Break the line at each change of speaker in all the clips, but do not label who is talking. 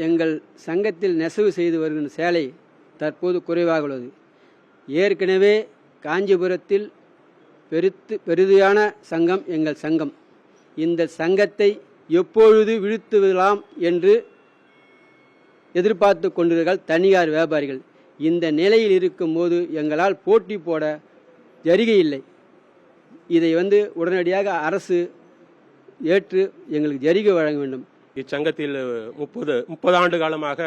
எங்கள் சங்கத்தில் நெசவு செய்து வருகின்ற சேலை தற்போது குறைவாக உள்ளது. ஏற்கனவே காஞ்சிபுரத்தில் பெரிதான சங்கம் எங்கள் சங்கம். இந்த சங்கத்தை எப்பொழுது வீழ்த்துவிடலாம் என்று எதிர்பார்த்து கொண்டிருக்கிறார்கள் தனியார் வியாபாரிகள். இந்த நிலையில் இருக்கும்போது எங்களால் போட்டி போட ஜரிகை இல்லை. இதை உடனடியாக அரசு ஏற்று எங்களுக்கு ஜரிகை வழங்க வேண்டும்.
இச்சங்கத்தில் 30 ஆண்டு காலமாக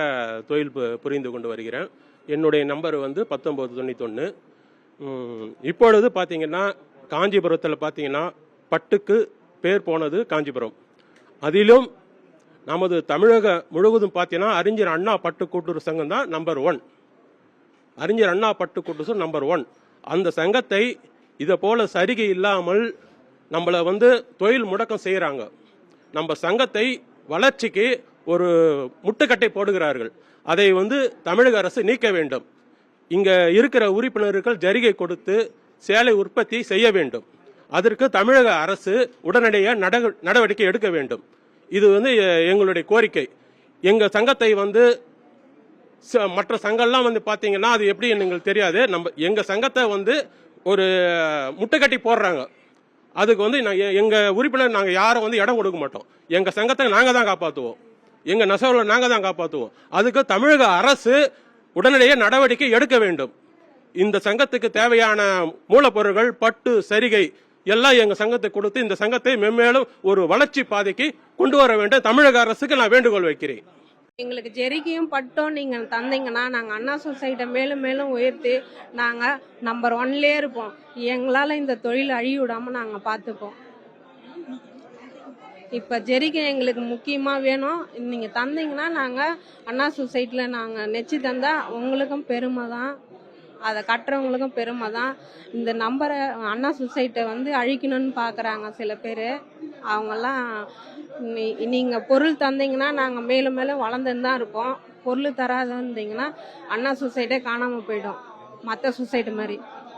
தொழில் புரிந்து கொண்டு வருகிறேன். என்னுடைய நம்பர் 1991. இப்பொழுது பார்த்தீங்கன்னா காஞ்சிபுரத்தில் பார்த்தீங்கன்னா பட்டுக்கு பேர் போனது காஞ்சிபுரம். அதிலும் நமது தமிழக முழுவதும் பார்த்தீங்கன்னா அறிஞர் அண்ணா பட்டு கூட்டுறவு சங்கம் தான் நம்பர் 1. அறிஞர் அண்ணா பட்டு கூட்டுறவு நம்பர் 1. அந்த சங்கத்தை இதை போல சரிகை இல்லாமல் நம்மளை தொழில் முடக்கம் செய்கிறாங்க. நம்ம சங்கத்தை வளர்ச்சிக்கு ஒரு முட்டுக்கட்டை போடுகிறார்கள். அதை தமிழக அரசு நீக்க வேண்டும். இங்க இருக்கிற உறுப்பினர்கள் ஜரிகை கொடுத்து சேலை உற்பத்தி செய்ய வேண்டும். அதற்கு தமிழக அரசு உடனடியாக நடவடிக்கை எடுக்க வேண்டும். இது எங்களுடைய கோரிக்கை. எங்க சங்கத்தை மற்ற சங்கம்லாம் பாத்தீங்கன்னா அது எப்படி எங்களுக்கு தெரியாது. எங்க சங்கத்தை ஒரு முட்டுக்கட்டி போடுறாங்க. அதுக்கு எங்க உறுப்பினர் நாங்க யாரும் இடம் கொடுக்க மாட்டோம். எங்க சங்கத்தை நாங்க தான் காப்பாற்றுவோம். எங்க நெசவுல நாங்க தான் காப்பாற்றுவோம். அதுக்கு தமிழக அரசு உடனடியாக நடவடிக்கை எடுக்க வேண்டும். இந்த சங்கத்துக்கு தேவையான மூலப்பொருட்கள் பட்டு சரிகை எல்லாம் எங்க சங்கத்தை கொடுத்து இந்த சங்கத்தை மென்மேலும் ஒரு வளர்ச்சி பாதைக்கு கொண்டு வர வேண்டும். தமிழக அரசுக்கு நான் வேண்டுகோள் வைக்கிறேன்.
எங்களுக்கு ஜெரிகையும் பட்டும் நீங்க தந்தீங்கன்னா நாங்க அண்ணா சொசைட்டியை மேலும் மேலும் உயர்த்தி நாங்க நம்பர் 1லயே இருப்போம். எங்களால இந்த தொழில் அழிய விடாம நாங்க பார்த்துப்போம். இப்ப ஜெரிகை எங்களுக்கு முக்கியமா வேணும். நீங்க தந்தீங்கன்னா நாங்க அண்ணா சொசைட்டில நாங்க நெச்சு தந்தா உங்களுக்கும் பெருமை தான், அதை கட்டுறவங்களுக்கும் பெருமை தான். இந்த நம்பரை அண்ணா சொசைட்டியை அழிக்கணும்னு பாக்குறாங்க சில பேர். அவங்கெல்லாம் நீங்க பொருள் தந்தீங்கன்னா நாங்க மேலும் மேலும் வளர்ந்துன்னு தான் இருப்போம். பொருள் தராதுந்தீங்கன்னா அண்ணா சொசைட்டியே காணாம போயிடும் மற்ற சொசைட்டி மாதிரி.